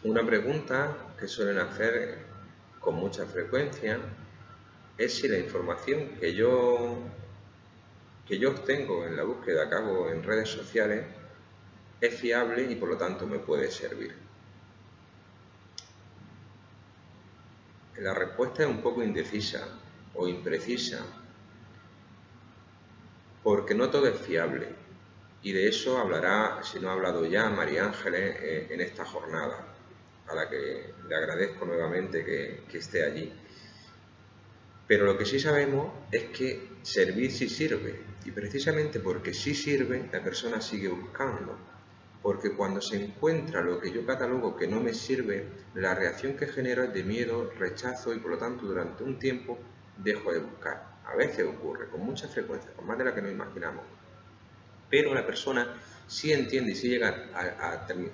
Una pregunta que suelen hacer con mucha frecuencia es si la información que yo obtengo en la búsqueda que hago en redes sociales es fiable y por lo tanto me puede servir. La respuesta es un poco indecisa o imprecisa porque no todo es fiable y de eso hablará, si no ha hablado ya, María Ángeles en esta jornada, a la que le agradezco nuevamente que esté allí. Pero lo que sí sabemos es que servir sí sirve, y precisamente porque sí sirve, la persona sigue buscando. Porque cuando se encuentra lo que yo catalogo que no me sirve, la reacción que genero es de miedo, rechazo y por lo tanto durante un tiempo dejo de buscar. A veces ocurre, con mucha frecuencia, con más de la que nos imaginamos. Pero la persona sí entiende y sí llega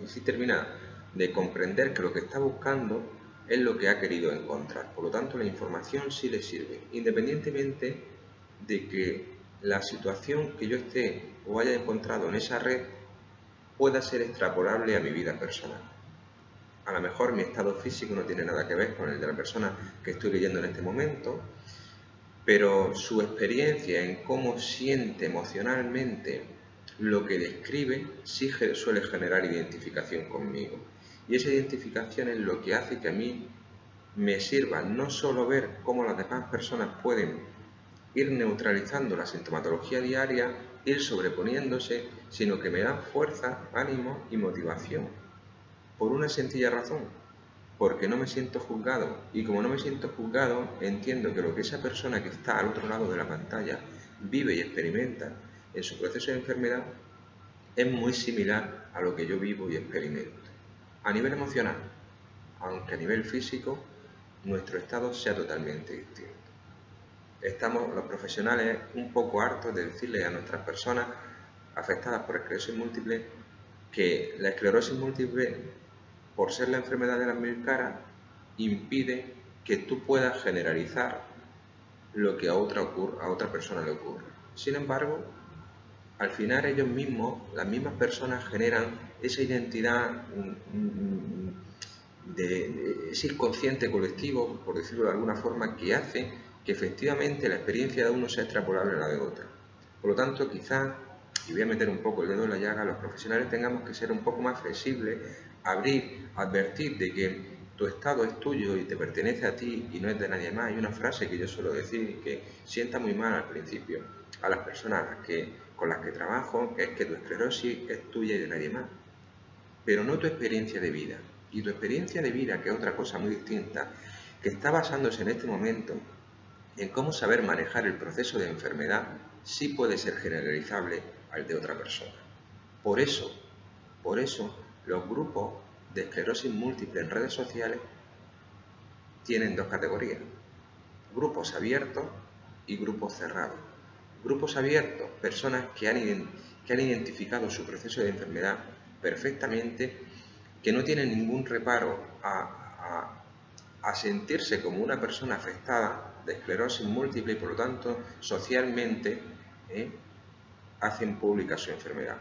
sí termina de comprender que lo que está buscando es lo que ha querido encontrar. Por lo tanto, la información sí le sirve, independientemente de que la situación que yo esté o haya encontrado en esa red pueda ser extrapolable a mi vida personal. A lo mejor mi estado físico no tiene nada que ver con el de la persona que estoy leyendo en este momento, pero su experiencia en cómo siente emocionalmente lo que describe sí suele generar identificación conmigo. Y esa identificación es lo que hace que a mí me sirva no solo ver cómo las demás personas pueden ir neutralizando la sintomatología diaria, ir sobreponiéndose, sino que me da fuerza, ánimo y motivación. Por una sencilla razón, porque no me siento juzgado, y como no me siento juzgado, entiendo que lo que esa persona que está al otro lado de la pantalla vive y experimenta en su proceso de enfermedad es muy similar a lo que yo vivo y experimento. A nivel emocional, aunque a nivel físico, nuestro estado sea totalmente distinto. Estamos los profesionales un poco hartos de decirle a nuestras personas afectadas por esclerosis múltiple que la esclerosis múltiple, por ser la enfermedad de las mil caras, impide que tú puedas generalizar lo que a otra persona le ocurre. Sin embargo, al final ellos mismos, las mismas personas, generan esa identidad de ese inconsciente colectivo, por decirlo de alguna forma, que hace que efectivamente la experiencia de uno sea extrapolable a la de otro. Por lo tanto, quizás, y voy a meter un poco el dedo en la llaga, los profesionales tengamos que ser un poco más flexibles, abrir, advertir de que tu estado es tuyo y te pertenece a ti y no es de nadie más. Hay una frase que yo suelo decir y que sienta muy mal al principio a las personas con las que trabajo, que es que tu esclerosis es tuya y de nadie más, pero no tu experiencia de vida. Y tu experiencia de vida, que es otra cosa muy distinta, que está basándose en este momento en cómo saber manejar el proceso de enfermedad, sí puede ser generalizable al de otra persona. Por eso, los grupos de esclerosis múltiple en redes sociales tienen dos categorías: grupos abiertos y grupos cerrados. Grupos abiertos, personas que han identificado su proceso de enfermedad perfectamente, que no tienen ningún reparo a sentirse como una persona afectada de esclerosis múltiple y por lo tanto socialmente hacen pública su enfermedad.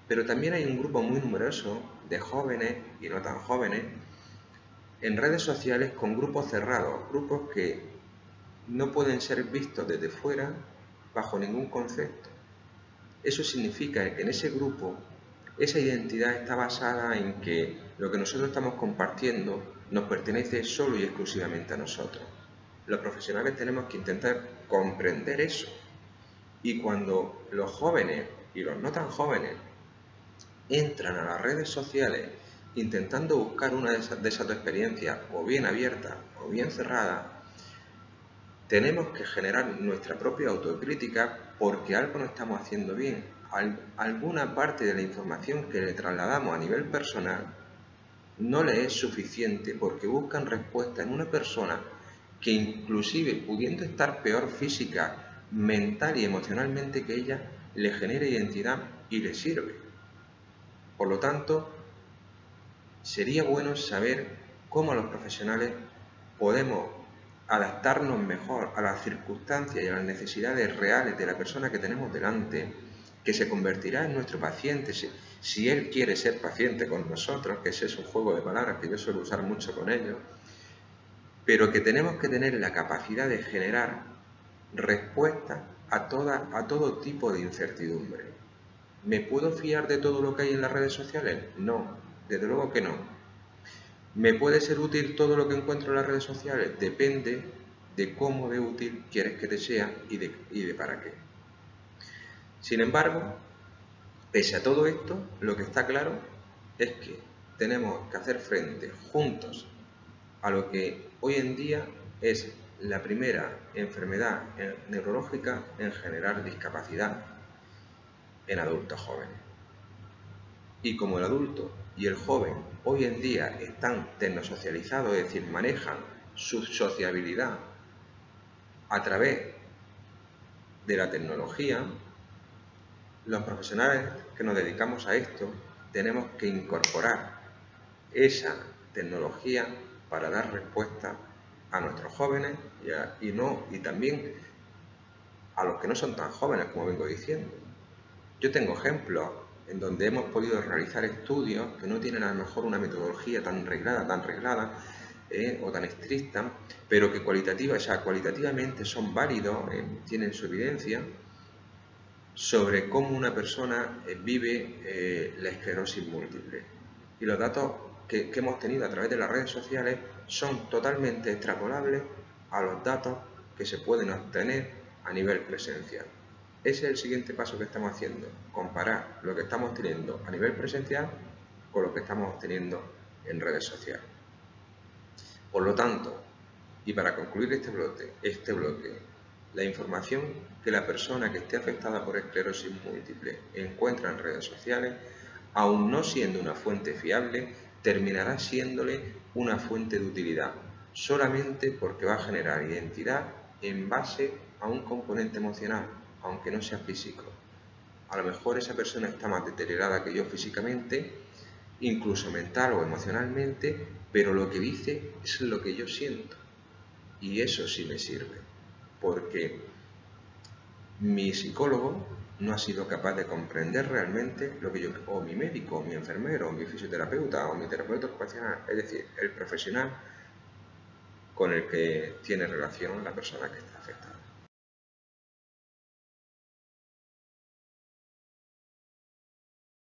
Pero también hay un grupo muy numeroso de jóvenes y no tan jóvenes en redes sociales con grupos cerrados, grupos que no pueden ser vistos desde fuera bajo ningún concepto. Eso significa que en ese grupo esa identidad está basada en que lo que nosotros estamos compartiendo nos pertenece solo y exclusivamente a nosotros. Los profesionales tenemos que intentar comprender eso. Y cuando los jóvenes y los no tan jóvenes entran a las redes sociales intentando buscar una de esas dos experiencias, o bien abierta o bien cerrada, tenemos que generar nuestra propia autocrítica porque algo no estamos haciendo bien. Alguna parte de la información que le trasladamos a nivel personal no le es suficiente porque buscan respuesta en una persona que, inclusive pudiendo estar peor física, mental y emocionalmente que ella, le genera identidad y le sirve. Por lo tanto, sería bueno saber cómo los profesionales podemos adaptarnos mejor a las circunstancias y a las necesidades reales de la persona que tenemos delante, que se convertirá en nuestro paciente si él quiere ser paciente con nosotros, que ese es un juego de palabras que yo suelo usar mucho con ellos, pero que tenemos que tener la capacidad de generar respuestas a todo tipo de incertidumbre. ¿Me puedo fiar de todo lo que hay en las redes sociales? No, desde luego que no. ¿Me puede ser útil todo lo que encuentro en las redes sociales? Depende de cómo de útil quieres que te sea y de para qué. Sin embargo, pese a todo esto, lo que está claro es que tenemos que hacer frente juntos a lo que hoy en día es la primera enfermedad neurológica en generar discapacidad en adultos jóvenes. Y como el adulto y el joven hoy en día están tecnosocializados, es decir, manejan su sociabilidad a través de la tecnología, los profesionales que nos dedicamos a esto tenemos que incorporar esa tecnología para dar respuesta a nuestros jóvenes y también a los que no son tan jóvenes, como vengo diciendo. Yo tengo ejemplos en donde hemos podido realizar estudios que no tienen a lo mejor una metodología tan reglada o tan estricta, pero que cualitativamente son válidos, tienen su evidencia sobre cómo una persona vive la esclerosis múltiple. Y los datos que hemos tenido a través de las redes sociales son totalmente extrapolables a los datos que se pueden obtener a nivel presencial. Ese es el siguiente paso que estamos haciendo, comparar lo que estamos teniendo a nivel presencial con lo que estamos teniendo en redes sociales. Por lo tanto, y para concluir este bloque, la información que la persona que esté afectada por esclerosis múltiple encuentra en redes sociales, aun no siendo una fuente fiable, terminará siéndole una fuente de utilidad, solamente porque va a generar identidad en base a un componente emocional, aunque no sea físico. A lo mejor esa persona está más deteriorada que yo físicamente, incluso mental o emocionalmente, pero lo que dice es lo que yo siento. Y eso sí me sirve, porque mi psicólogo no ha sido capaz de comprender realmente lo que o mi médico, o mi enfermero, o mi fisioterapeuta, o mi terapeuta ocupacional, es decir, el profesional con el que tiene relación la persona que está afectada.